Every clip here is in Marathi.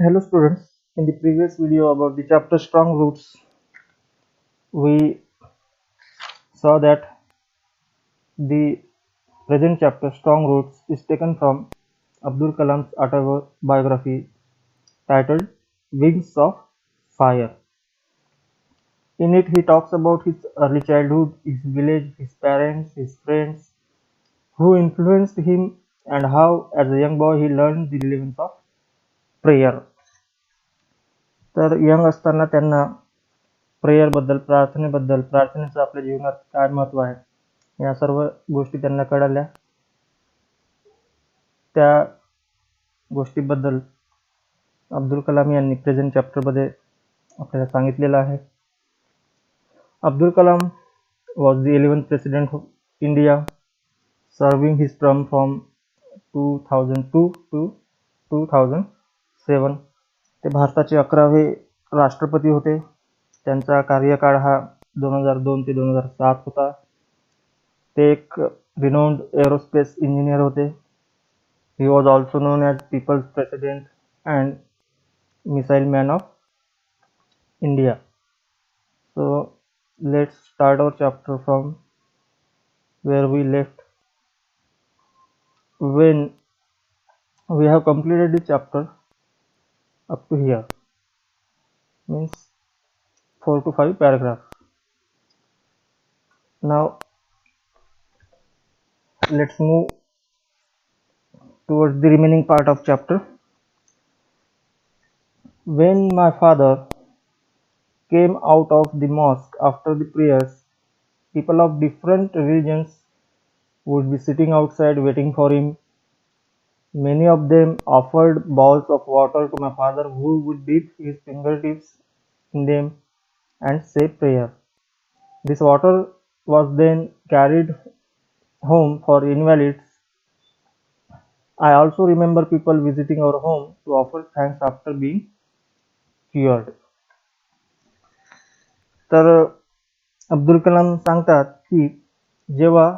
Hello students, in the previous video about the chapter Strong Roots, we saw that the present chapter Strong Roots is taken from Abdul Kalam's autobiography titled Wings of Fire. In it he talks about his early childhood, his village, his parents, his friends, who influenced him and how as a young boy he learned the relevance of prayer. तर यंग असताना त्यांना प्रेयरबद्दल, प्रार्थनेचं आपल्या जीवनात काय महत्त्व आहे या सर्व गोष्टी त्यांना कळाल्या. त्या गोष्टीबद्दल अब्दुल कलाम यांनी प्रेझेंट चॅप्टरमध्ये आपल्याला सांगितलेलं आहे. Abdul Kalam was the 11th president of India, serving his term from 2002 to 2007. ते भारताचे 11वे राष्ट्रपती होते. त्यांचा कार्यकाळ हा 2002 ते 2007 होता. ते एक रिनाउंड एरोस्पेस इंजिनियर होते. He was also known as people's president and missile man of India. So let's start our chapter from where we left. When we have completed the chapter up to here, means 4 to 5 paragraphs. Now let's move towards the remaining part of chapter. When my father came out of the mosque after the prayers, people of different religions would be sitting outside waiting for him. Many of them offered bowls of water to my father, who would dip his fingertips in them and say prayer. This water was then carried home for invalids. I also remember people visiting our home to offer thanks after being cured. तर अब्दुल कलाम सांगतात की जेव्हा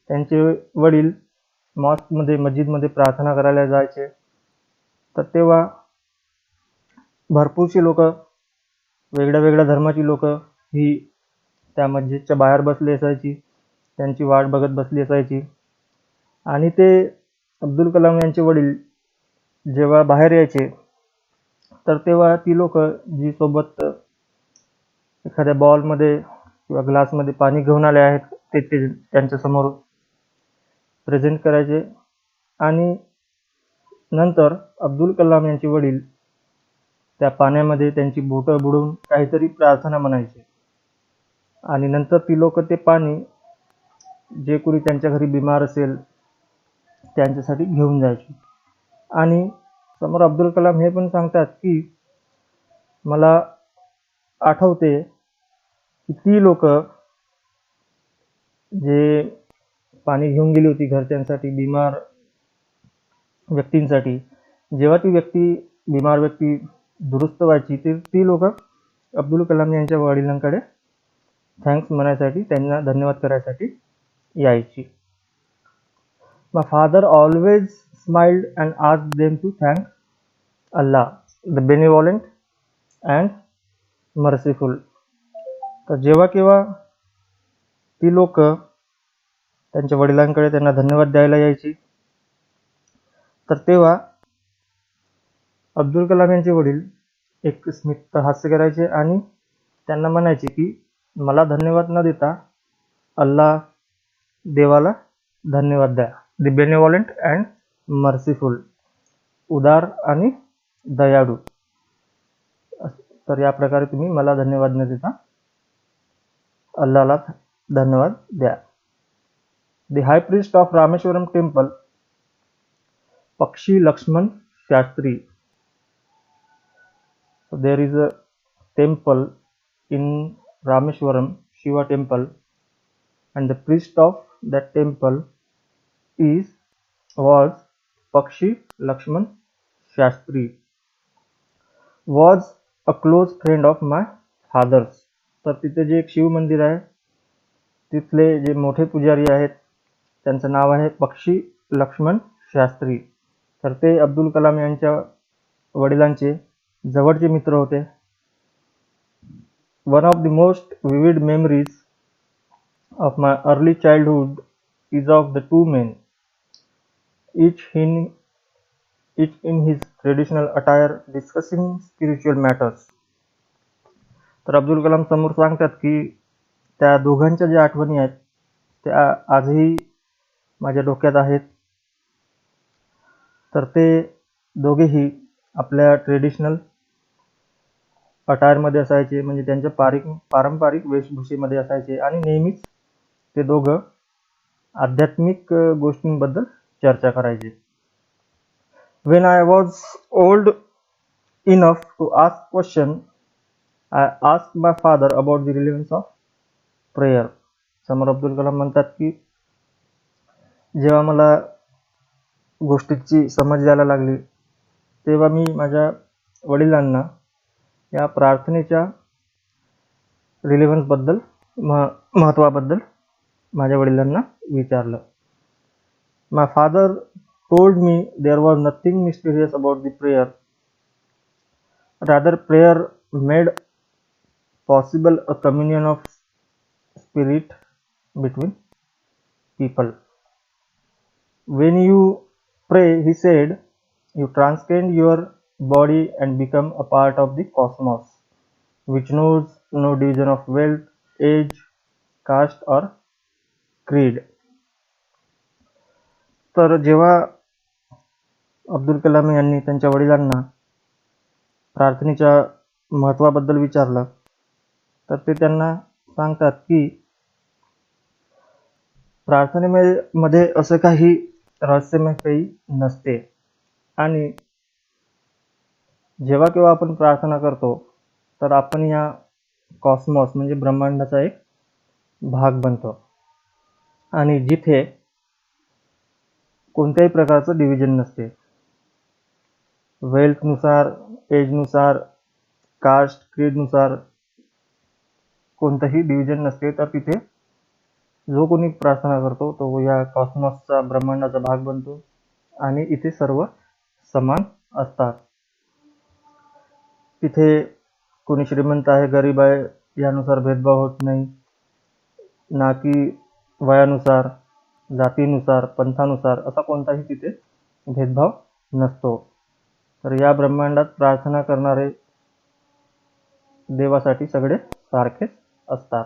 त्यांचे वडील मॉस्कमध्ये, मस्जिदमध्ये प्रार्थना करायला जायचे, तर तेव्हा भरपूरशी लोक, वेगळ्या वेगळ्या धर्माची लोक ही त्या मस्जिदच्या बाहेर बसली असायची, त्यांची वाट बघत बसली असायची. आणि ते अब्दुल कलाम यांचे वडील जेव्हा बाहेर यायचे, तर तेव्हा ती लोक जी सोबत एखाद्या बॉलमध्ये किंवा ग्लासमध्ये पाणी घेऊन आले आहेत ते त्यांच्यासमोर प्रेझेंट करायचे. आणि नंतर अब्दुल कलाम यांचे वडील त्या पाण्यामध्ये त्यांची बोटं बुडवून काहीतरी प्रार्थना म्हणायचे. आणि नंतर ती लोक ते पाणी जे कोणी त्यांच्या घरी बिमार असेल त्यांच्यासाठी घेऊन जायचे. आणि समोर अब्दुल कलाम हे पण सांगतात की मला आठवते की ती लोक जे पाणी घेऊन गेली होती घरच्यांसाठी, बिमार व्यक्तींसाठी, जेव्हा ती बिमार व्यक्ती दुरुस्त व्हायची, ती लोक अब्दुल कलाम यांच्या वडिलांकडे थँक्स म्हणायसाठी, त्यांना धन्यवाद करायसाठी यायची. My father always smiled and asked them to thank Allah, the benevolent and merciful. तर जेव्हा केव्हा ती लोक त्यांच्या वडिलांकडे त्यांना धन्यवाद द्यायला यायची, तर तेव्हा अब्दुल कलाम यांचे वडील एक स्मित हास्य करायचे आणि त्यांना म्हणायचे की मला धन्यवाद न देता अल्लाह, देवाला धन्यवाद द्या. द बेनेवॉलंट अँड मर्सीफुल, उदार आणि दयाळू. तर या प्रकारे तुम्ही मला धन्यवाद न देता अल्लाहला धन्यवाद द्या. The high priest of Rameshwaram temple, Pakshi Lakshman Shastri. So there is a temple in Rameshwaram, Shiva temple, and the priest of that temple was Pakshi Lakshman Shastri, was a close friend of my father's. तर तिथे जे एक शिव मंदिर आहे, तिथले जे मोठे पुजारी आहेत त्यांचं नाव आहे पक्षी लक्ष्मण शास्त्री. तर ते अब्दुल कलाम यांच्या वडिलांचे जवळचे मित्र होते. One of the most vivid memories of my early childhood is of the two men, each in his traditional attire discussing spiritual matters. तर अब्दुल कलाम समोर सांगतात की त्या दोघांच्या ज्या आठवणी आहेत त्या आजही माझ्या डोक्यात आहेत. तर ते दोघेही आपल्या ट्रेडिशनल अटायरमध्ये असायचे, म्हणजे त्यांच्या पारंपरिक वेशभूषेमध्ये असायचे आणि नेहमीच ते दोघं आध्यात्मिक गोष्टींबद्दल चर्चा करायचे. When I was old enough to ask question, I asked my father about the relevance of prayer. समोर अब्दुल कलाम म्हणतात की जेव्हा मला गोष्टीची समज यायला लागली तेव्हा मी माझ्या वडिलांना या प्रार्थनेच्या रिलेव्हन्सबद्दल महत्त्वाबद्दल माझ्या वडिलांना विचारलं. My father told me there was nothing mysterious about the prayer. Rather, prayer made possible a communion of spirit between people. When you pray, he said, you transcend your body and become a part of the cosmos, which knows no division of wealth, age, caste or creed. तर जेव्हा अब्दुल कलाम यांनी त्यांच्या वडिलांना प्रार्थनेच्या महत्त्वाबद्दल विचारलं तर ते त्यांना सांगतात की प्रार्थनेमध्ये असं काही रहस्यमय काही नसते आणि जेव्हा केव्हा आपण प्रार्थना करतो तर आपण या कॉस्मॉस म्हणजे ब्रह्मांडाचा एक भाग बनतो आणि जिथे कोणत्याही प्रकारचं डिव्हिजन नसते. वेल्थनुसार, एजनुसार, कास्ट, क्रीडनुसार कोणतंही डिव्हिजन नसते. तर तिथे जो कोणी प्रार्थना करतो तो या कॉस्मॉसचा ब्रह्मांडाचा भाग बनतो आणि इथे सर्व समान असतात. तिथे कोणी श्रीमंत आहे, गरीब आहे यानुसार भेदभाव होत नाही, ना की वयानुसार, जातीनुसार, पंथानुसार असा कोणताही तिथे भेदभाव नसतो. तर या ब्रह्मांडात प्रार्थना करणारे देवासाठी सगळे सारखेच असतात.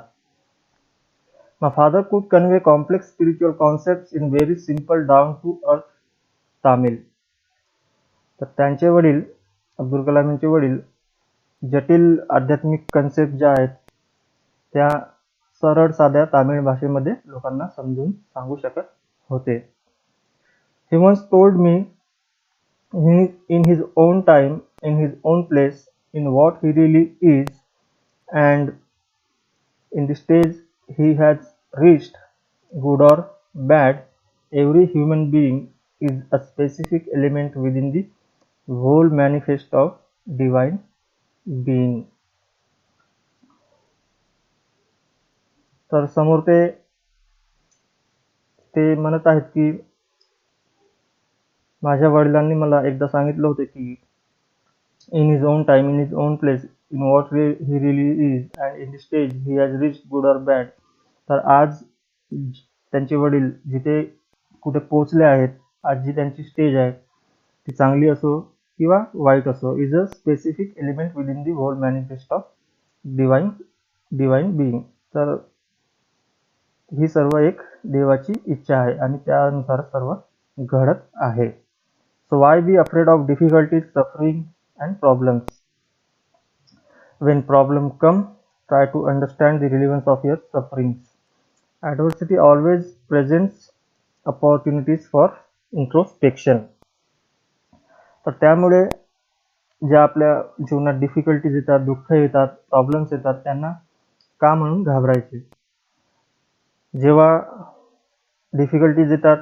My father could convey complex spiritual concepts in very simple down to earth Tamil. तर त्यांचे वडील, अब्दुल कलाम यांचे वडील जटिल आध्यात्मिक कन्सेप्ट ज्या आहेत त्या सरळ साध्या तामिळ भाषेमध्ये लोकांना समजून सांगू शकत होते. He once told me in his own time, in his own place, in what he really is, and in the stage he has reached, good or bad, every human being is a specific element within the whole manifest of divine being. तर समोर ते म्हणत आहेत की माझ्या वडिलांनी मला एकदा सांगितलं होतं की in his own time, in his own place, in what he really is, and in the stage he has reached, good or bad. तर आज त्यांचे वडील जिथे कुठे पोहोचले आहेत, आज जी त्यांची स्टेज आहे ती चांगली असो किंवा वाईट असो, is a specific element within the whole manifest of divine being. तर ही सर्व एक देवाची इच्छा आहे आणि त्यानुसार सर्व घडत आहे. So why be afraid of difficulties, suffering and problems? When problem come, try to understand the relevance of your sufferings. Adversity always presents opportunities for introspection. तर त्यामुळे ज्या आपल्या जीवनात डिफिकल्टीज येतात, दुःख येतात, प्रॉब्लेम्स येतात, त्यांना का म्हणून घाबरायचे. जेव्हा डिफिकल्टीज येतात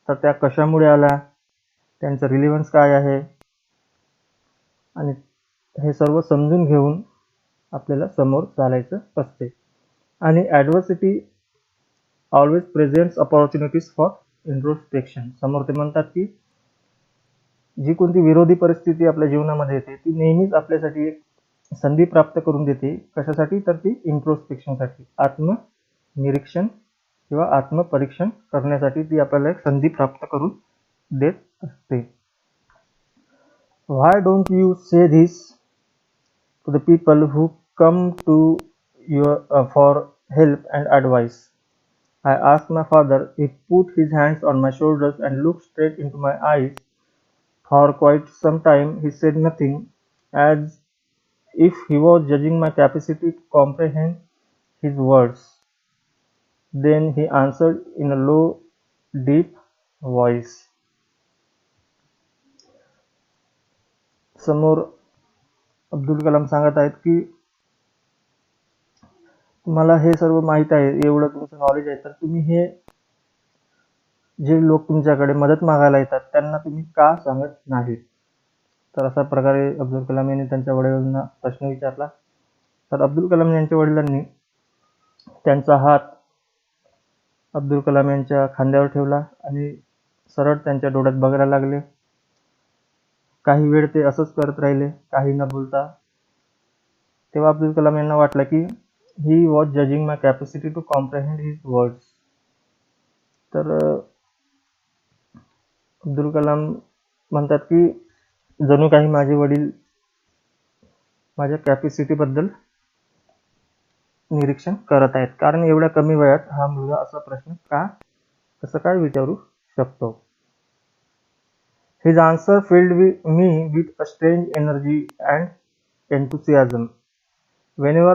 तर त्या कशामुळे आल्या, त्यांचं रिलेव्हन्स काय आहे आणि हे सर्व समजून घेऊन आपल्याला समोर चालायचं असते. आणि adversity always presents opportunities for introspection. समोर ते म्हणतात की जी कोणती विरोधी परिस्थिती आपल्या जीवनामध्ये येते ती नेहमीच आपल्यासाठी एक संधी प्राप्त करून देते. कशासाठी? तर ती इंट्रोस्पेक्शनसाठी, आत्मनिरीक्षण किंवा आत्मपरीक्षण करण्यासाठी ती आपल्याला एक संधी प्राप्त करून देत असते. Why don't you say this to the people who come to you for help and advice? I asked my father. He put his hands on my shoulders and looked straight into my eyes. For quite some time he said nothing, as if he was judging my capacity to comprehend his words. Then he answered in a low, deep voice. समोर अब्दुल कलाम सांगत आहेत की तुम्हाला हे सर्व माहीत आहे, एवढं तुमचं नॉलेज आहे, तर तुम्ही हे जे लोक तुमच्याकडे मदत मागायला येतात त्यांना तुम्ही का सांगत नाही? तर अशा प्रकारे अब्दुल कलाम यांनी त्यांच्या वडिलांना प्रश्न विचारला. तर अब्दुल कलाम यांच्या वडिलांनी त्यांचा हात अब्दुल कलाम यांच्या खांद्यावर ठेवला आणि सरळ त्यांच्या डोळ्यात बघायला लागले. काही वेळ ते असंच करत राहिले, काही न बोलता. तेव्हा अब्दुल कलाम यांना वाटलं की he was judging my capacity to comprehend his words. तर अब्दुल कलाम म्हणतात की जणू काही माझे वडील माझ्या कॅपॅसिटीबद्दल निरीक्षण करत आहेत, कारण एवढ्या कमी वयात हा मुलगा असा प्रश्न कसं काय विचारू शकतो. His answer filled me with a strange energy and enthusiasm. Whenever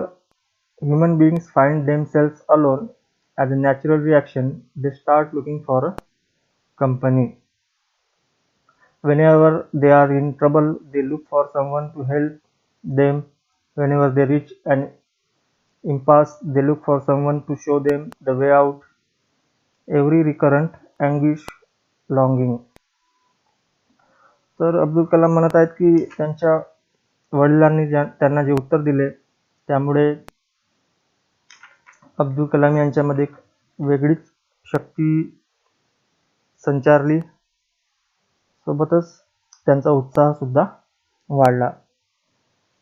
human beings find themselves alone, as a natural reaction, they start looking for a company. Whenever they are in trouble, they look for someone to help them. Whenever they reach an impasse, they look for someone to show them the way out. Every recurrent anguish, longing. तर अब्दुल कलाम म्हणत आहेत की त्यांच्या वडिलांनी त्यांना जे उत्तर दिले त्यामुळे अब्दुल कलाम यांच्यामध्ये एक वेगळीच शक्ती संचारली, सोबतच त्यांचा उत्साह सुद्धा वाढला.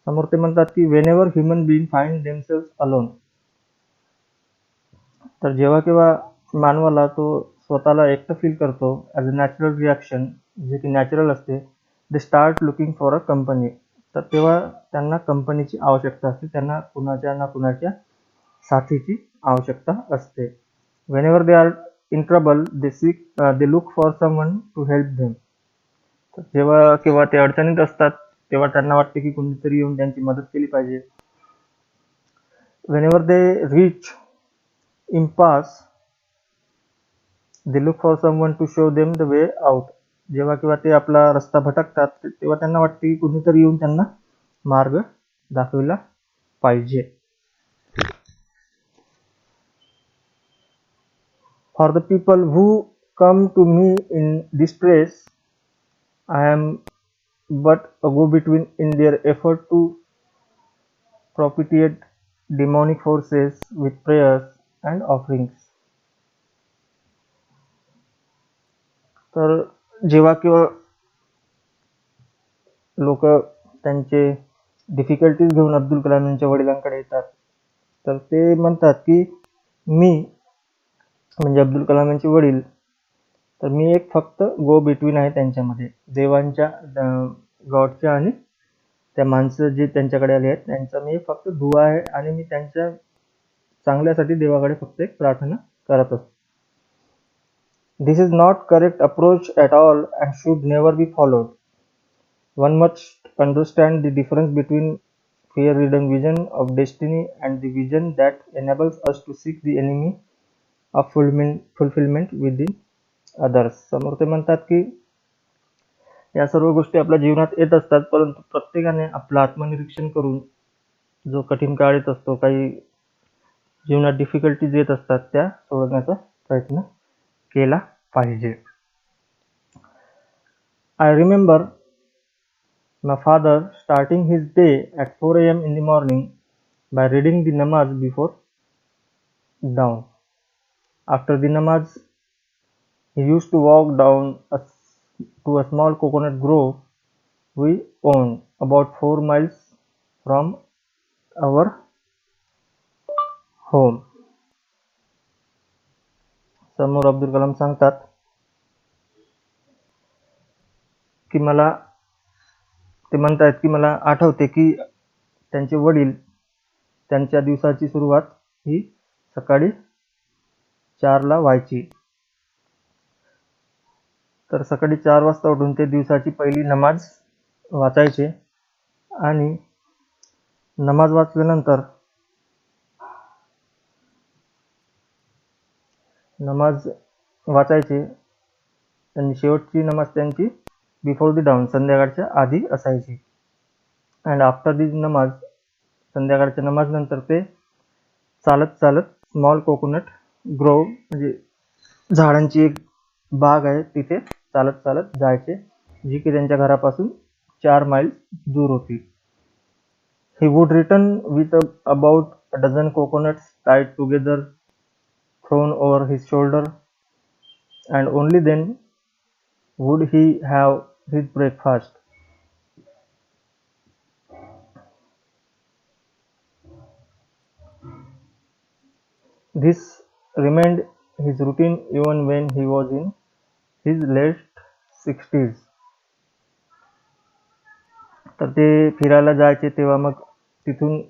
समोर ते म्हणतात की whenever human being find themselves alone, तर जेव्हा केव्हा मानवाला तो स्वतःला एकटं फील करतो, ॲज अ नॅचरल रिॲक्शन, जे की नॅचरल असते, they start looking for a company. तर तेव्हा त्यांना कंपनीची आवश्यकता असते, त्यांना कुणाच्या ना कुणाच्या साथीची आवश्यकता असते. Whenever they are in trouble they look for someone to help them. तर जेव्हा केव्हा ते अडचणीत असतात तेव्हा त्यांना वाटते की कोणीतरी येऊन त्यांची मदत केली पाहिजे. Whenever they reach impasse, they look for someone to show them the way out. जेव्हा केव्हा ते आपला रस्ता भटकतात तेव्हा त्यांना वाटते की कुणीतरी येऊन त्यांना मार्ग दाखविला पाहिजे. For the people who come to me in distress, I am but a go-between in their effort to propitiate demonic forces with prayers and offerings. तर जेव्हा केव्हा लोक त्यांचे डिफिकल्टीज घेऊन अब्दुल कलाम यांच्या वडिलांकडे येतात, तर ते म्हणतात की मी म्हणजे अब्दुल कलाम यांचे वडील, तर मी एक फक्त गो बिटवीन आहे त्यांच्यामध्ये, देवांच्या गॉडच्या आणि त्या माणसं जे त्यांच्याकडे आले आहेत त्यांचा मी फक्त दुवा आहे आणि मी त्यांच्या चांगल्यासाठी देवाकडे फक्त एक प्रार्थना करत असतो. This is not correct approach at all and should never be followed. One must understand the difference between fear-ridden vision of destiny and the vision that enables us to seek the enemy of fulfillment within others. समोर ते म्हणतात की या सर्व गोष्टी आपल्या जीवनात येत असतात, परंतु प्रत्येकाने आपलं आत्मनिरीक्षण करून जो कठीण काळ येत असतो, काही जीवनात डिफिकल्टीज येत असतात, त्या सोडवण्याचा प्रयत्न केला पाहिजे. I remember my father starting his day at 4 a.m. in the morning by reading the namaz before dawn. After the namaz, he used to walk down a to a small coconut grove we owned about 4 miles from our home. समोर अब्दुल कलाम सांगतात की ते म्हणतात की मला आठवते की त्यांचे वडील त्यांच्या दिवसाची सुरुवात ही सकाळी 4ला व्हायची. तर सकाळी 4 वाजता उठून ते दिवसाची पहिली नमाज वाचायचे आणि नमाज वाचल्यानंतर नमाज वाचायचे आणि शेवटची नमाज त्यांची बिफोर द डाऊन संध्याकाळच्या आधी असायची. अँड आफ्टर दिस नमाज संध्याकाळच्या नमाज नंतर ते चालत चालत स्मॉल कोकोनट ग्रोव्ह म्हणजे झाडांची एक बाग आहे तिथे चालत चालत जायचे, जी की त्यांच्या घरापासून 4 मैल दूर होती. He would return with about a dozen coconuts tied together thrown over his shoulder, and only then would he have his breakfast. This remained his routine even when he was in his late 60s. तर ते फिरायला जायचे तेव्हा मग तिथून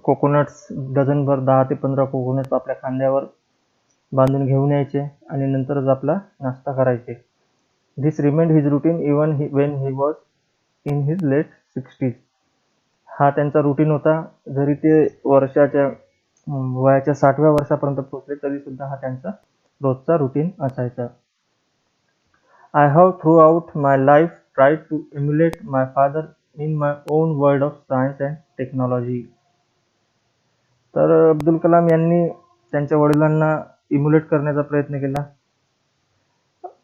कोकोनट्स डझनभर 10 ते 15 कोकोनट्स आपल्या खांद्यावर बांधून घेऊन यायचे आणि नंतरच आपला नाश्ता करायचे. This remained his routine even when he was in his late 60s. हा त्यांचा रुटीन होता. जरी ते वयाच्या 60व्या वर्षापर्यंत पोहोचले तरी सुद्धा हा त्यांचा रोजचा रुटीन असायचा. I have throughout my life tried to emulate my father in my own world of science and technology. तर अब्दुल कलाम यांनी त्यांच्या वडिलांना इम्युलेट करण्याचा प्रयत्न केला,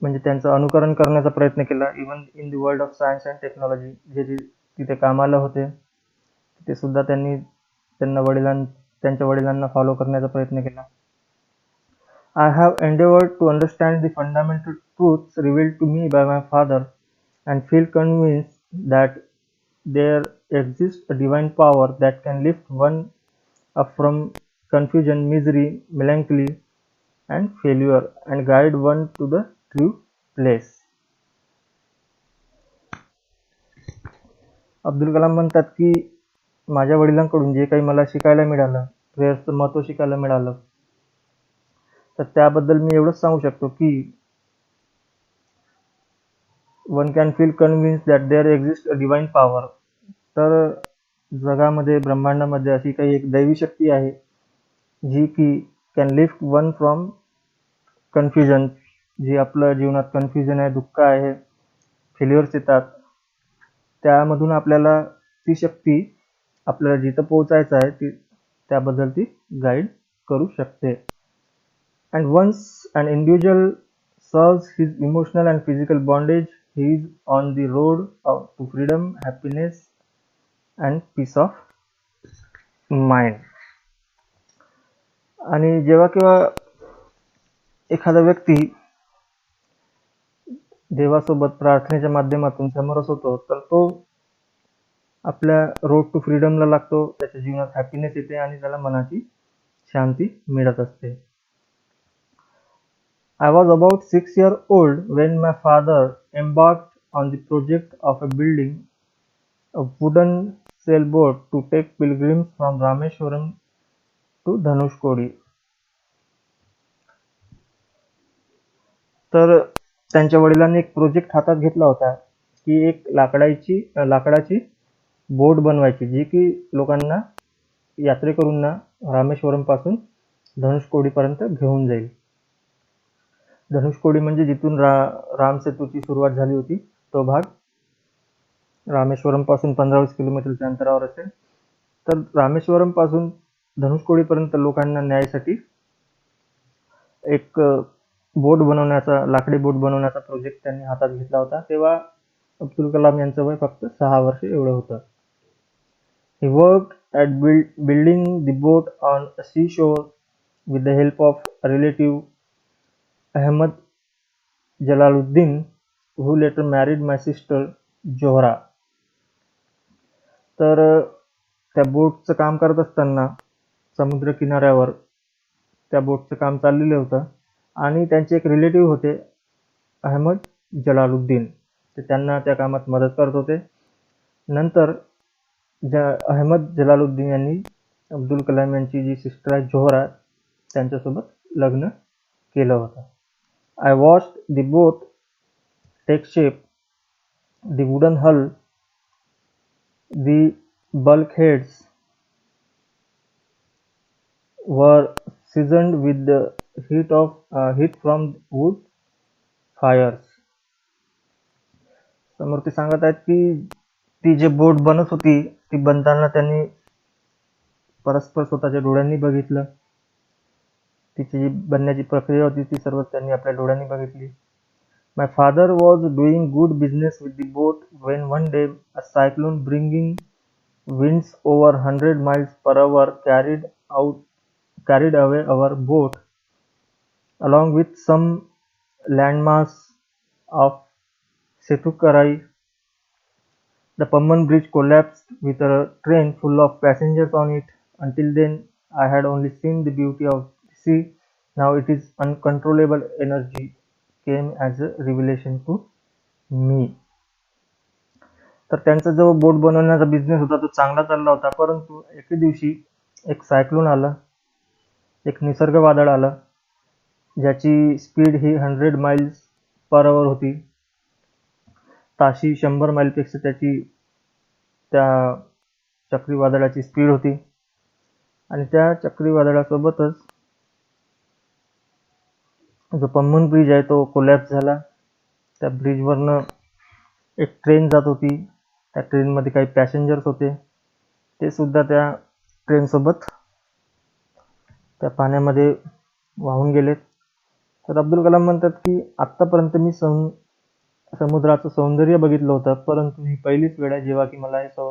म्हणजे त्यांचं अनुकरण करण्याचा प्रयत्न केला. Even in the world of science and technology, जे तिथे कामाला होते तिथे सुद्धा त्यांनी त्यांच्या वडिलांना फॉलो करण्याचा प्रयत्न केला. I have endeavored to understand the fundamental truths revealed to me by my father and feel convinced that there exists a divine power that can lift one up from confusion, misery, melancholy, and failure and guide one to the true place. Abdul Kalam म्हणतात की माझ्या वडिलांकडून जे काही मला शिकायला मिळालं, प्रेयर्सचं महत्त्व शिकायला मिळालं, तर त्याबद्दल मी एवढंच सांगू शकतो की one can feel convince that there exist a divine power. तर जगामध्ये ब्रह्मांडामध्ये अशी काही एक दैवी शक्ती आहे जी की can lift one from confusion, जी आपल्या जीवनात कन्फ्युजन आहे, दुःख आहे, फेल्युअर्स येतात, त्यामधून आपल्याला ती शक्ती आपल्याला जिथं पोहोचायचं आहे त्याबद्दल ती गाईड करू शकते. And once an individual solves his emotional and physical bondage, he is on the road to freedom, happiness, and peace of mind. आणि जेव्हा केव्हा एखादा व्यक्ती देवासोबत प्रार्थनेच्या माध्यमातून समरस होतो, तर तो आपल्या रोड टू फ्रीडमला लागतो, त्याच्या जीवनात हॅपीनेस येते आणि त्याला मनाची शांती मिळत असते. I was about 6 years old when my father embarked on the project of building a wooden sailboat to take pilgrims from Rameshwaram to Dhanushkodi. तर त्यांच्या वडिलांनी एक प्रोजेक्ट हातात घेतला होता की एक लाकडाची बोट बनवायची, जी की लोकांना, यात्रेकरूंना रामेश्वरम पासून धनुष्कोडीपर्यंत घेऊन जाईल. धनुष्कोडी म्हणजे जिथून राम सेतूची सुरुवात झाली होती तो भाग रामेश्वरम पासून 15-20 किलोमीटरच्या अंतरावर असेल. तर रामेश्वरम पासून धनुष्कोडीपर्यंत लोकांना न्यायसाठी एक लाकडी बोट बनवण्याचा प्रोजेक्ट त्यांनी हातात घेतला होता. तेव्हा अब्दुल कलाम यांचं वय फक्त 6 वर्ष एवढं होतं. He worked at building the boat on a seashore with the help of a relative, Ahmad Jalaluddin, who later married my sister Zohra. तर त्या बोटचं काम करत असताना समुद्र किनाऱ्यावर त्या बोटचं काम चाललेलं होतं आणि त्यांचे एक रिलेटिव्ह होते अहमद जलालुद्दीन, ते त्यांना त्या कामात मदत करत होते. नंतर अहमद जलालुद्दीन यांनी अब्दुल कलाम यांची जी सिस्टर आहे जोहरा त्यांच्यासोबत लग्न केलं होतं. I watched the boat take shape. The wooden hull, the bulkheads were seasoned with the heat from wood fires. समोर ते सांगत आहेत की ती जे बोट बनत होती ती बनताना त्यांनी परस्पर स्वतःच्या डोळ्यांनी बघितलं. तिची जी बनण्याची प्रक्रिया होती ती सर्व त्यांनी आपल्या डोळ्यांनी बघितली. My father was doing good business with the boat when one day a cyclone bringing winds over 100 miles per hour carried away our boat along with some landmass of Sethukarai. The Pamban bridge collapsed with a train full of passengers on it. Until then, I had only seen the beauty of the sea. Now it is uncontrollable energy came as a revelation to me. तर त्यांचा जो बोट बनवण्याचा बिझनेस होता तो चांगला चालला होता, परंतु एके दिवशी एक सायक्लोन आलं, एक निसर्ग वादळ आलं ज्याची स्पीड ही 100 माइल्स पर आवर होती. ताशी 100 मैलपेक्षा त्याची त्या चक्रीवादळाची स्पीड होती आणि त्या चक्रीवादळासोबतच जो पम्बन ब्रिज आहे तो कोलॅप्स झाला. त्या ब्रिजवरनं एक ट्रेन जात होती, त्या ट्रेनमध्ये काही पॅसेंजर्स होते, ते सुद्धा त्या ट्रेनसोबत त्या पाण्यामध्ये वाहून गेलेत. तर अब्दुल कलाम म्हणतात की आत्तापर्यंत मी समुद्राचं सौंदर्य बघितलं होतं, परंतु ही पहिलीच वेळ आहे जेव्हा की मला हे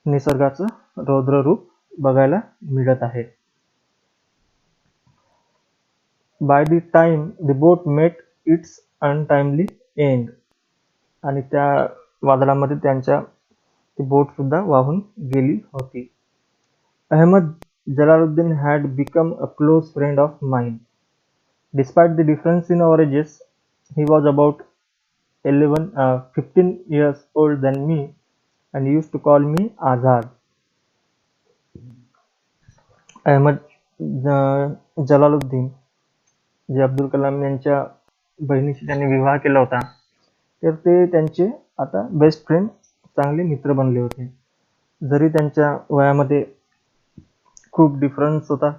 निसर्गाचं रौद्र रूप बघायला मिळत आहे. By the time the boat met its untimely end, आणि त्या वादळामध्ये त्यांच्या ती बोट सुद्धा वाहून गेली होती. Ahmad Jalaluddin had become a close friend of mine. Despite the difference in our ages, he was about 15 years older than me and used to call me Azad. Ahmad Jalaluddin जे अब्दुल कलाम यांच्या बहिणीशी त्यांनी विवाह केला होता, तर ते त्यांचे आता बेस्ट फ्रेंड, चांगले मित्र बनले होते. जरी त्यांच्या वयामध्ये खूप डिफरन्स होता,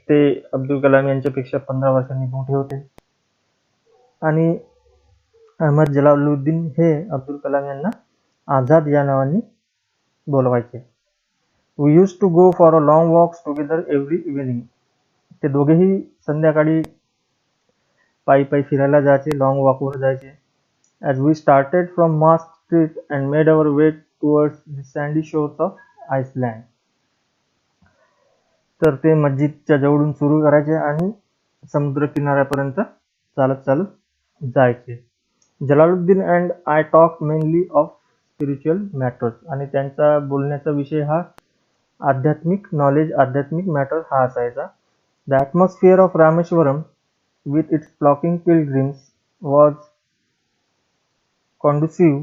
ते अब्दुल कलाम यांच्यापेक्षा 15 वर्षांनी मोठे होते आणि अहमद जलालुद्दीन हे अब्दुल कलाम यांना आझाद या नावाने बोलवायचे. We used to go for a long walks together every evening. ते दोघेही संध्याकाळी पायी पायी फिरायला जायचे, लॉंग वॉकवर जायचे. As we started from Mosque Street and made our way towards the sandy shores of Iceland. तर ते मस्जिदच्या जवळून सुरू करायचे आणि समुद्र किनाऱ्यापर्यंत चालत चालत जायचे. Jalaluddin and I talk mainly of spiritual matters, आणि त्यांचा बोलण्याचा विषय हा आध्यात्मिक नॉलेज, आध्यात्मिक मॅटर हा असायचा. The atmosphere of Rameswaram with its flocking pilgrims was conducive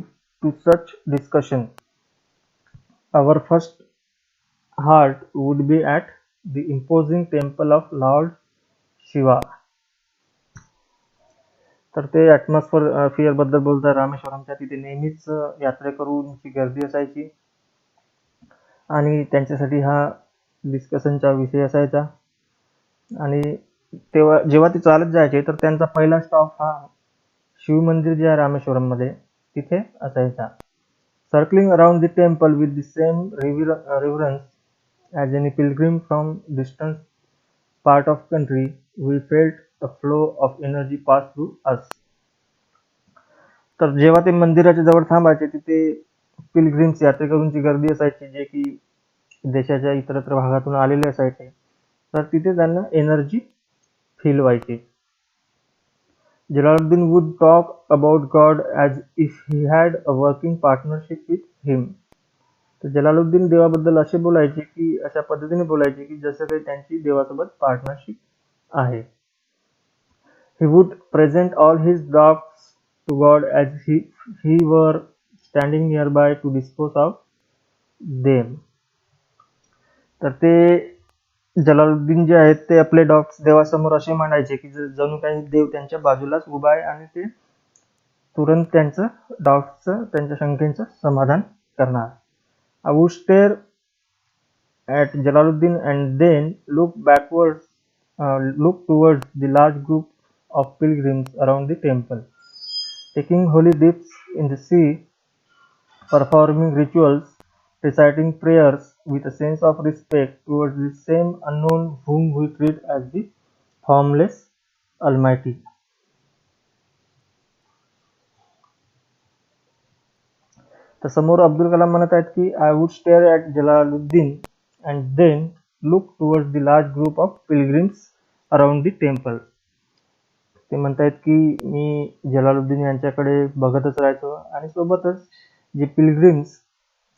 to such discussion. Our first halt would be at the imposing temple of Lord Shiva. तर ते ॲटमॉस्फिअर बद्दल बोलतात. रामेश्वरमच्या तिथे नेहमीच यात्रेकरूंची गर्दी असायची आणि त्यांच्यासाठी हा डिस्कशनचा विषय असायचा. आणि तेव्हा जेव्हा ते चालत जायचे तर त्यांचा पहिला स्टॉप हा शिव मंदिर जे आहे रामेश्वरममध्ये तिथे असायचा. Circling around the temple with the same reverence as any pilgrim from distance part of country, we felt a flow of energy pass through us. तर जेव्हा ते मंदिराच्या जवळ थांबायचे तिथे पिलग्रिम्स, यात्रेकरूंची गर्दी असायची, जे की देशाच्या इतरत्र भागातून आलेले असायचे. तर तिथे त्यांना एनर्जी फील व्हायची. Jalaluddin would talk about God as if he had a working partnership with him. तर जलालुद्दीन देवाबद्दल असे बोलायचे की अशा पद्धतीने बोलायचे की जसं काही त्यांची देवासोबत पार्टनरशिप आहे. He would present all his doubts to God as he were standing nearby to dispose of them. तर ते जलालुद्दीन जे आहेत ते आपले डॉक्स देवासमोर असे मांडायचे की जणू काही देव त्यांच्या बाजूलाच उभा आहे आणि ते तुरंत त्यांचं डाऊट्सचं त्यांच्या शंकेचं समाधान करणार. I would stare at Jalaluddin and then look towards the large group of pilgrims around the temple, taking holy dips in the sea, performing rituals, reciting prayers with a sense of respect towards the same unknown whom we treat as the formless Almighty. तर समोर अब्दुल कलाम म्हणत आहेत की I would stare at Jalaluddin and then look towards the large group of pilgrims around the temple. ते म्हणतायत की मी जलालुद्दीन यांच्याकडे बघतच राहायचो आणि सोबतच जे पिलग्रिम्स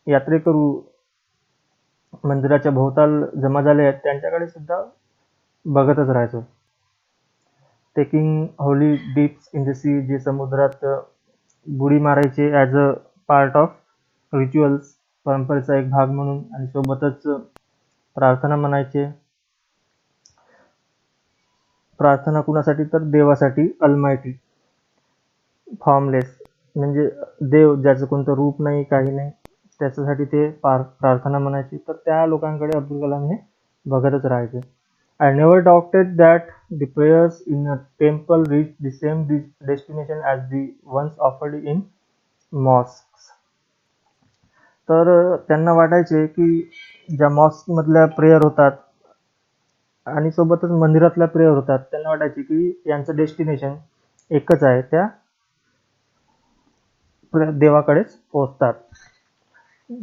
यात्रेकरू मंदिराच्या भोवताल जमा झाले आहेत त्यांच्याकडे सुद्धा बघतच राहायचो. Taking holy dips in the sea, जे समुद्रात बुडी मारायचे as a part of rituals, परंपरेचा एक भाग म्हणून, आणि सोबतच प्रार्थना म्हणायचे. प्रार्थना कुणासाठी तर देवासाठी, अल्मायटी. फॉर्मलेस म्हणजे देव ज्याचं कोणतं रूप नाही काही नाही त्याच्यासाठी ते प्रार्थना म्हणायची. तर त्या लोकांकडे अब्दुल कलाम हे बघतच राहायचे. I never doubted that the prayers in a temple reached the same destination as the ones offered in mosques. तर त्यांना वाटायचे की ज्या मॉस्कमधल्या प्रेयर होतात आणि सोबतच मंदिरातल्या प्रेयर होतात त्यांना वाटायचे की यांचं डेस्टिनेशन एकच आहे, त्या देवाकडेच पोहोचतात,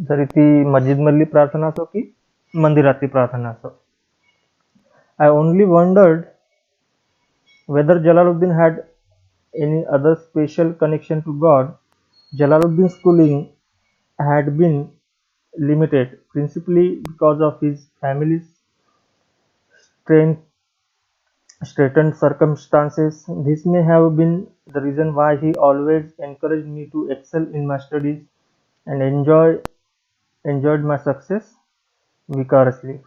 जरी ती मस्जिदमधली प्रार्थना असो की मंदिरातली प्रार्थना असो. I only wondered whether Jalaluddin had any other special connection to God. Jalaluddin's schooling had been limited, principally because of his family's straitened circumstances. This may have been the reason why he always encouraged me to excel in my studies and enjoyed my success vigorously.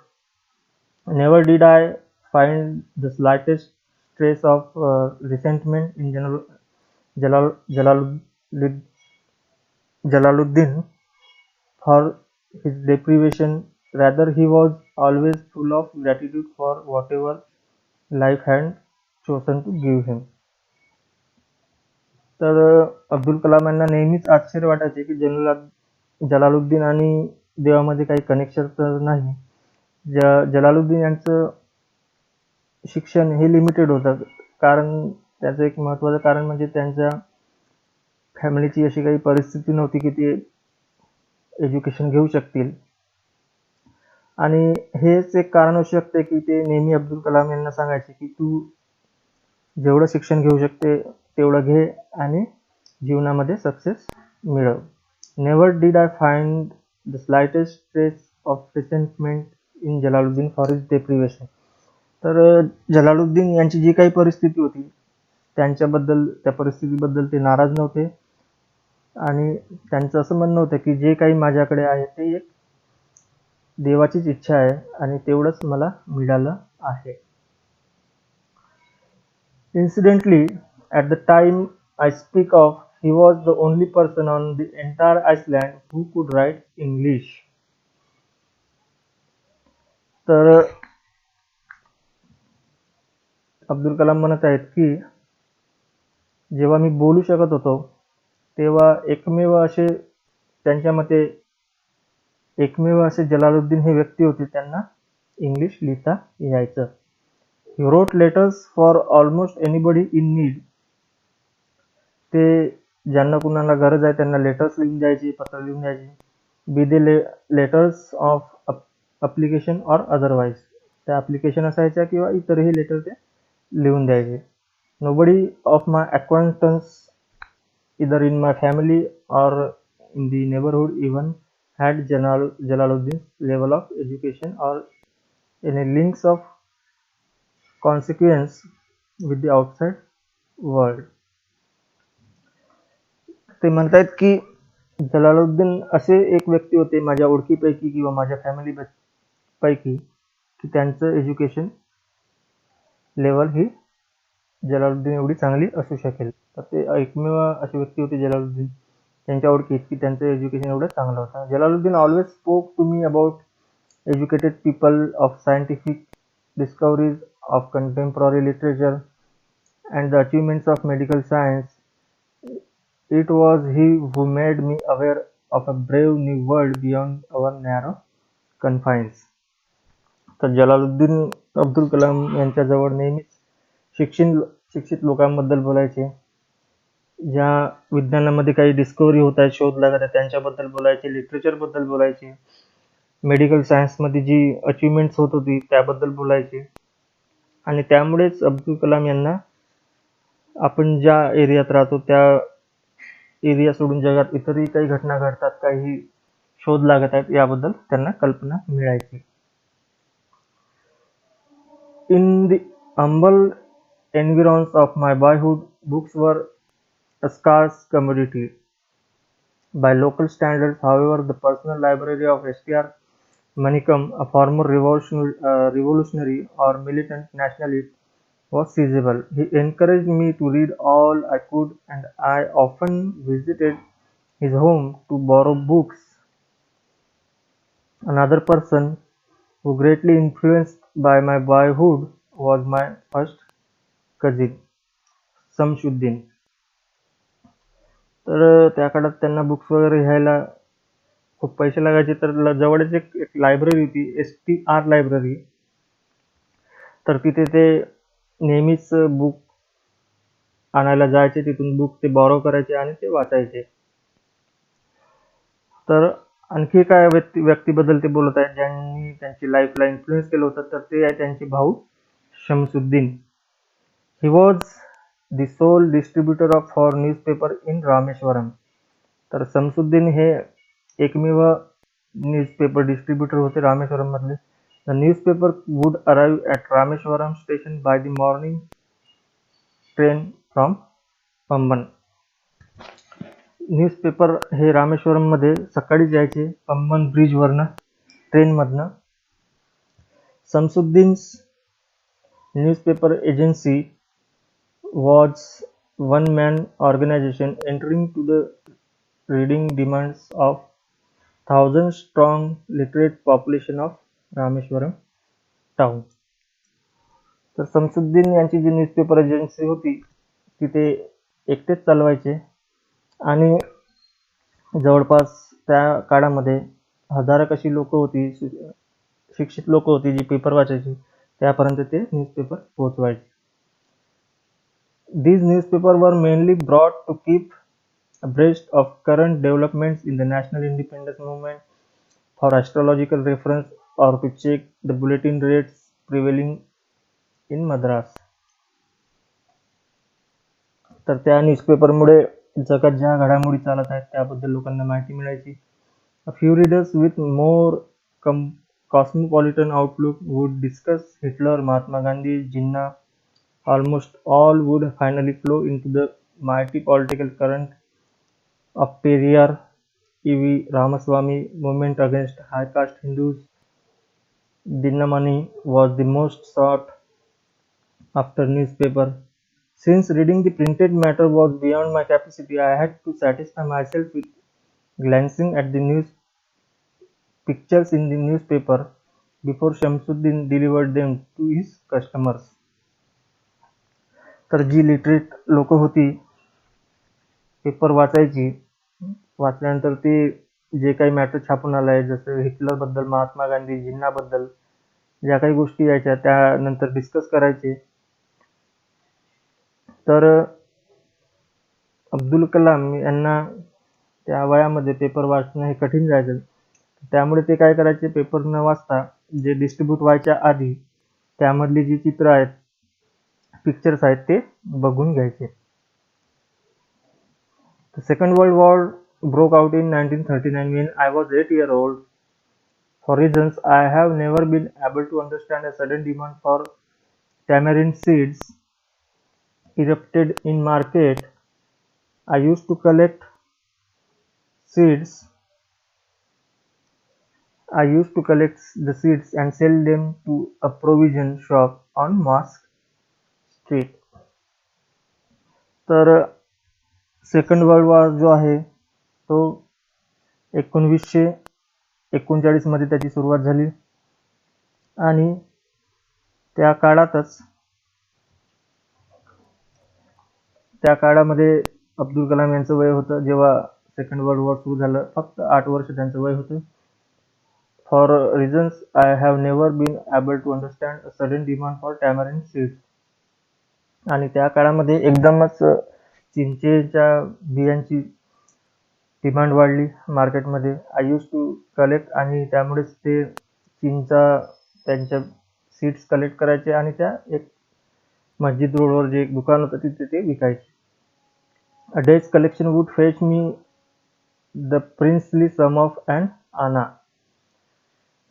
Never did I find the slightest trace of resentment in Jalaluddin for his deprivation. Rather, he was always full of gratitude for whatever life had chosen to give him. तर अब्दुल कलाम यांना नेहमीच आश्चर्य वाटायचे की जलालुद्दीन आणि देवामध्ये काही कनेक्शन तर नाही. जलालुद्दीन यांचं शिक्षण हे लिमिटेड होतं, कारण त्याचं एक महत्त्वाचं कारण म्हणजे त्यांच्या फॅमिलीची अशी काही परिस्थिती नव्हती की ते एज्युकेशन घेऊ शकतील, आणि हेच एक कारण असू शकते की ते नेहमी अब्दुल कलाम यांना सांगायचे की तू जेवढं शिक्षण घेऊ शकते तेवढं घे आणि जीवनामध्ये सक्सेस मिळव. Never did I find the slightest trace of resentment in Jalaluddin for his deprivation. तर जलालुद्दीन यांची जी काही परिस्थिती होती त्या परिस्थितीबद्दल ते नाराज नव्हते, आणि त्यांचं असं म्हणणं होतं की जे काही माझ्याकडे आहे ते एक देवाचीच इच्छा आहे आणि तेवढंच मला मिळालं आहे. Incidentally, at the time I speak of, he was the only person on the entire Iceland who could write English. तर अब्दुल कलाम म्हणत आहेत की जेव्हा मी बोलू शकत होतो तेव्हा एकमेव असे जलालुद्दीन हे व्यक्ती होते त्यांना इंग्लिश लिहिता यायचं. He wrote letters for almost anybody in need. ते ज्यांना कुणाला गरज आहे त्यांना लेटर्स लिहून द्यायचे, पत्र लिहून द्यायचे. Be they letters of application or otherwise. त्या अप्लिकेशन असायच्या किंवा इतरही लेटर ते लिहून द्यायचे. Nobody of my acquaintance, either in my family or in the neighborhood, even had Jalaluddin's level of education or any links of consequence with the outside world. ते म्हणतात की जलालुद्दीन असे एक व्यक्ती होते माझ्या ओळखीपैकी किंवा माझ्या फॅमिली पैकी की त्यांचं एज्युकेशन लेवल ही जलालुद्दीन एवढी चांगली असू शकेल. तर ते एकमेव अशी व्यक्ती होती जलालुद्दीन त्यांच्या ओळखीत की त्यांचं एज्युकेशन एवढं चांगलं होतं. Jalaluddin always spoke to me about educated people, of scientific discoveries, of contemporary literature, and the achievements of medical science. It was he who made me aware of a brave new world beyond our narrow confines. तर जलालुद्दीन अब्दुल कलाम यांच्याजवळ नेहमीच शिक्षित लोकांबद्दल बोलायचे, ज्या विज्ञानामध्ये काही डिस्कवरी होत आहेत, शोध लागत आहेत त्यांच्याबद्दल बोलायचे, लिटरेचरबद्दल बोलायचे, मेडिकल सायन्समध्ये जी अचिव्हमेंट्स होत होती त्याबद्दल बोलायचे. आणि त्यामुळेच अब्दुल कलाम यांना आपण ज्या एरियात राहतो त्या एरिया सोडून जगात इतरही काही घटना घडतात, काही शोध लागत आहेत याबद्दल त्यांना कल्पना मिळायची. In the humble environs of my boyhood, books were a scarce commodity. By local standards, however, the personal library of S.T.R. Manikam, a former revolutionary or militant nationalist, was seizable. He encouraged me to read all I could, and I often visited his home to borrow books. Another person who greatly influenced by my boyhood was my first cousin, Samshuddin. तर त्या काळात त्यांना बुक्स वगैरे घ्यायला खूप पैसे लागायचे, तर जवळच एक लायब्ररी होती, STR लायब्ररी. तर तिथे ते नेहमीच बुक आणायला जायचे, तिथून बुक ते बॉरो करायचे आणि ते वाचायचे. तर आणखी काय व्यक्तीबद्दल ते बोलत आहेत ज्यांनी त्यांची लाईफला इन्फ्लुएन्स केलं होतं, तर ते आहे त्यांचे भाऊ Shamsuddin. He was the sole distributor of for newspaper in Rameswaram. तर शमसुद्दीन हे एकमेव न्यूजपेपर डिस्ट्रीब्युटर होते रामेश्वरम मधले. The newspaper would arrive at Rameswaram station by the morning train from Pamban. Newspaper हे रामेश्वरम मध्ये सकाळीच यायचे पंबन ब्रिजवरनं ट्रेनमधनं. Shamsuddin's newspaper agency was one-man organization entering to the reading demands of 1,000-strong literate population of Rameshwaram town. तर शमसुद्दीन यांची जी न्यूजपेपर एजन्सी होती ती ते एकटेच चालवायचे आणि जवळपास त्या काळामध्ये हजारो कशी लोक होती, शिक्षित लोक होती जी पेपर वाचायची, त्यापर्यंत ते newspaper पोहोचवायचे. These newspapers were mainly brought to keep abreast of current developments in the national independence movement, for astrological reference, or to check the bulletin rates prevailing in Madras. तर त्या न्यूजपेपरमुळे जगात ज्या घडामोडी चालत आहेत त्याबद्दल लोकांना माहिती मिळायची. A few readers with more cosmopolitan outlook would discuss Hitler, Mahatma Gandhi, Jinnah. Almost all would finally flow into the mighty political current of Periyar, E.V. Ramaswamy movement against high caste Hindus. Dinamani was the most sought after newspaper. Since reading the printed matter was beyond my capacity, I had to satisfy myself with glancing at the news pictures in the newspaper before Shamsuddin delivered them to his customers. तर जी लिटरेट लोक होती पेपर वाचायची, वाचल्यानंतर ते जे काही मॅटर छापून आलाय जसं हिटलर बद्दल, महात्मा गांधी, जिन्ना बद्दल ज्या काही गोष्टी यायच्या त्यानंतर डिस्कस करायचे. तर अब्दुल कलाम यांना त्या वयामध्ये पेपर वाचणं हे कठीण जायचं, त्यामुळे ते काय करायचे, पेपर न वाचता जे डिस्ट्रीब्यूट व्हायच्या आधी त्यामधली जी चित्र आहेत पिक्चर्स आहेत ते बघून घ्यायचे. The Second World War broke out in 1939 when I was 8 years old. For reasons I have never been able to understand, a sudden demand for tamarind seeds erupted in market. I used to collect seeds. I used to collect the seeds and sell them to a provision shop on Mosque Street. तर सेकंड वर्ल्ड वॉर जो आहे तो 1939 मध्ये त्याची सुरुवात झाली आणि त्या काळामध्ये अब्दुल कलाम यांचं वय होतं जेव्हा सेकंड वर्ल्ड वॉर सुरू झालं. फक्त 8 वर्ष त्यांचं वय होतं. For reasons I have never been able to understand, a sudden demand for tamarind seeds. आणि त्या काळामध्ये एकदमच चिंचेच्या बियांची डिमांड वाढली मार्केटमध्ये. आय यूज टू कलेक्ट, आणि त्यामुळेच ते त्यांच्या सीड्स कलेक्ट करायचे आणि त्या एक मस्जिद रोडवर जे एक दुकान होतं तिथे ते विकायचे. A day's collection would fetch me the princely sum of and anna.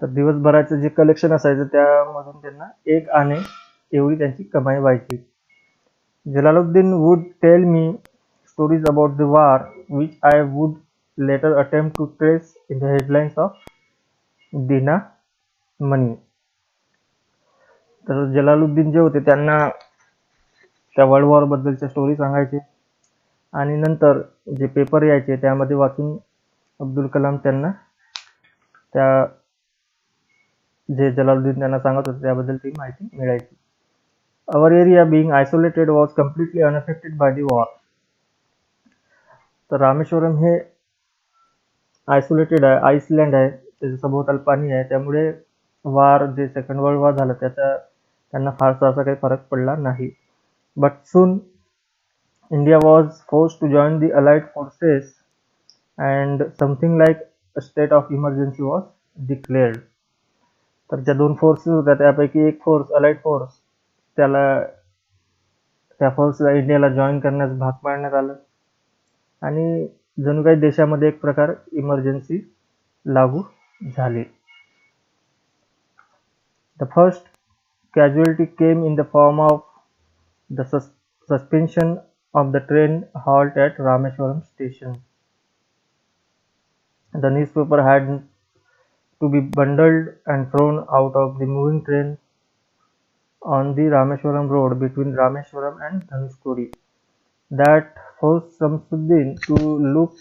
तर दिवसभराचं जे कलेक्शन असायचं त्यामधून त्यांना 1 आणे एवढी त्यांची कमाई व्हायची. Jalaluddin would tell me stories about the war which I would later attempt to trace in the headlines of Dinamani. तर जलालुद्दीन जे होते त्यांना त्या वर्ल्ड वॉर बद्दलच्या स्टोरी सांगायचे आणि नंतर जे पेपर यायचे त्यामध्ये वाचून अब्दुल कलाम त्यांना त्या जे जलालुद्दीन त्यांना सांगत होते त्याबद्दल ती माहिती मिळायची. Our area being isolated was completely unaffected by the war. तर रामेश्वरम हे आयसोलेटेड आहे, आइसलँड आहे, त्याच्या सभोवताल पाणी आहे, त्यामुळे जे सेकंड वर्ल्ड वॉर झालं त्याचा त्यांना फारसा असा काही फरक पडला नाही. But soon India was forced to join the allied forces and something like a state of emergency was declared. तर ज्या 2 फोर्सेस होत्या त्यापैकी एक फोर्स, अलाइड फोर्स, त्या फोर्सला इंडियाला जॉईन करण्यास भाग पाडण्यात आलं आणि जणू काही देशामध्ये एक प्रकार इमर्जन्सी लागू झाली. The first casualty came in the form of the suspension of the train halt at Rameswaram station. The newspaper had to be bundled and thrown out of the moving train on the Rameshwaram road between Rameshwaram and Dhanushkodi. That forced Samsuddin to look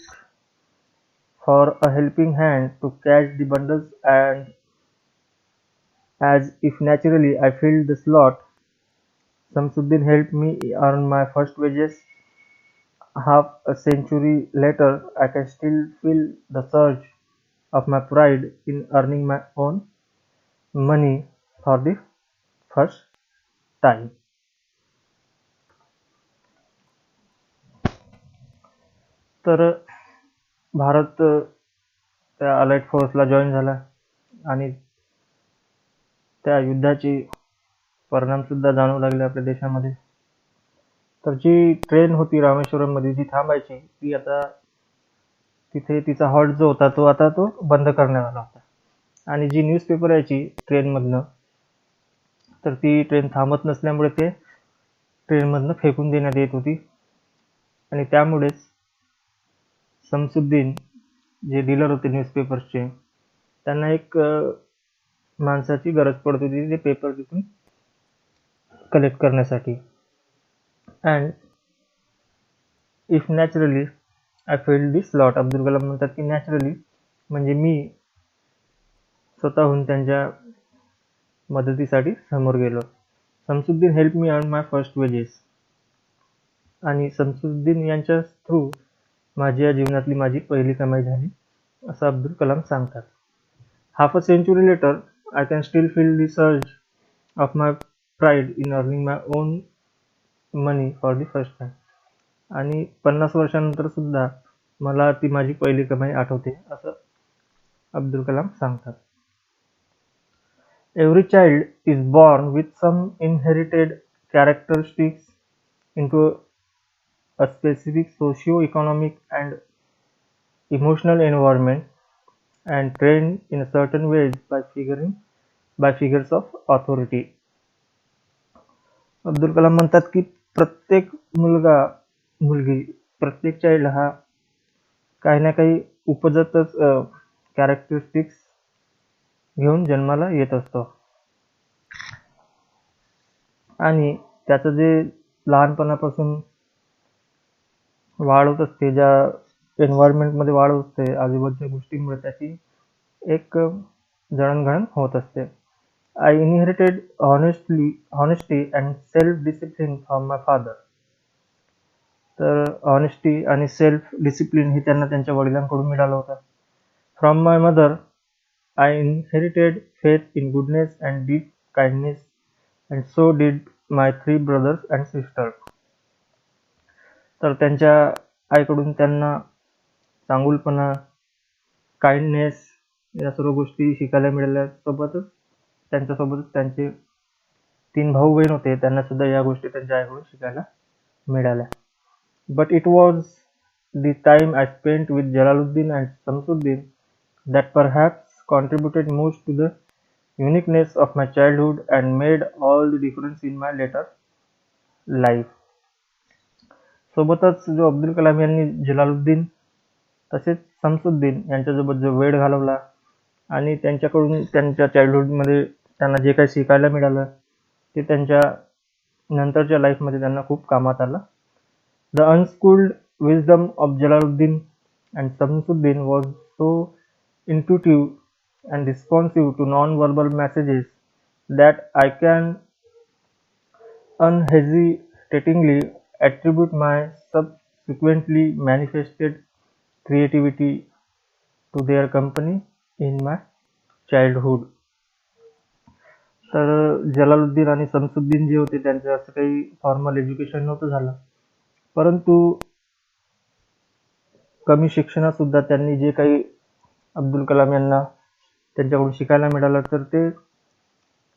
for a helping hand to catch the bundles, and as if naturally I filled the slot. Samsuddin helped me earn my first wages. Half a century later, I can still feel the surge of my pride in earning my own money for the first time. तर भारत त्या अलाइड फोर्सला जॉईन झाला आणि त्या युद्धाचे परिणाम सुद्धा जाणवू लागले आपल्या देशामध्ये. तर जी ट्रेन होती रामेश्वरममध्ये जी थांबायची ती आता तिथे तिचा हॉल्ट जो होता तो बंद करण्यात आला होता. आणि जी न्यूजपेपर यायची ट्रेनमधनं तर ती ट्रेन थांबत नसल्यामुळे ते ट्रेनमधनं फेकून देण्यात येत होती. आणि त्यामुळेच समसुद्दीन जे डीलर होते न्यूजपेपर्सचे त्यांना एक माणसाची गरज पडत होती ते पेपर तिथून कलेक्ट करण्यासाठी. And if naturally I filled this slot. Abdul Kalam म्हणतात की नॅचरली म्हणजे मी स्वतःहून त्यांच्या मदतीसाठी समोर गेलो. समसुद्दीन हेल्प मी अर्न माय फर्स्ट वेजेस. आणि समसुद्दीन यांच्या थ्रू माझ्या जीवनातली माझी पहिली कमाई झाली असं अब्दुल कलाम सांगतात. Half a century later I can still feel the surge of my pride in earning my own money for the first time. आणि 50 वर्षानंतर सुद्धा मला ती माझी पहिली कमाई आठवते असं अब्दुल कलाम सांगतात. Every child is born with some inherited characteristics into a specific socio-economic and emotional environment and trained in certain ways by figures of authority. Abdul Kalam म्हणतात की प्रत्येक मुलगा मुलगी प्रत्येक चाइल्ड हा काही ना काही उपजतच कॅरेक्टरिस्टिक्स घेऊन जन्माला येत असतो आणि त्याचं जे लहानपणापासून वाढ होत असते, ज्या एन्व्हायरमेंटमध्ये वाढ होत असते आजूबाजूच्या गोष्टींमुळे त्याची एक जडणघडण होत असते. I inherited honesty and self discipline from my father. तर ऑनेस्टी आणि सेल्फ डिसिप्लिन हे त्यांना त्यांच्या वडिलांकडून मिळालं होतं. From my mother I inherited faith in goodness and deep kindness and so did my 3 brothers and sisters. तर त्यांच्या आईकडून त्यांना चांगुलपणा, काइंडनेस या सर्व गोष्टी शिकायला मिळाल्या. त्यांच्यासोबतच त्यांचे 3 भाऊ बहीण होते, त्यांना सुद्धा या गोष्टी त्यांच्या आईकडून शिकायला मिळाल्या. But it was the time I spent with Jalaluddin and Samsuddin that perhaps contributed most to the uniqueness of my childhood and made all the difference in my later life. सोबतच जो अब्दुल कलाम यांनी जलालुद्दीन तसेच समसुद्दीन यांच्यासोबत जो वेळ घालवला आणि त्यांच्याकडून त्यांच्या चाइल्डहुडमध्ये त्यांना जे काही शिकायला मिळालं ते त्यांच्या नंतरच्या लाईफमध्ये त्यांना खूप कामात आलं. The unschooled wisdom of Jalaluddin and Samsuddin was so intuitive and responsive to non-verbal messages that I can unhesitatingly attribute my subsequently manifested creativity to their company in my childhood. तर जलालुद्दीन आणि समसुद्दीन जे होते त्यांचं असं काही फॉर्मल एज्युकेशन नव्हतं झालं, परंतु कमी शिक्षणात सुद्धा त्यांनी जे काही अब्दुल कलाम यांना त्यांच्याकडून शिकायला मिळालं तर ते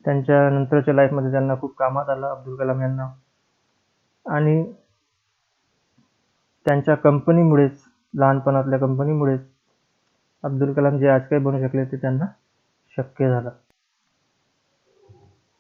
त्यांच्या नंतरच्या लाईफमध्ये त्यांना खूप कामात आलं अब्दुल कलाम यांना. आणि त्यांच्या कंपनीमुळेच, लहानपणातल्या कंपनीमुळेच अब्दुल कलाम जे आज काही बनू शकले ते त्यांना शक्य झालं.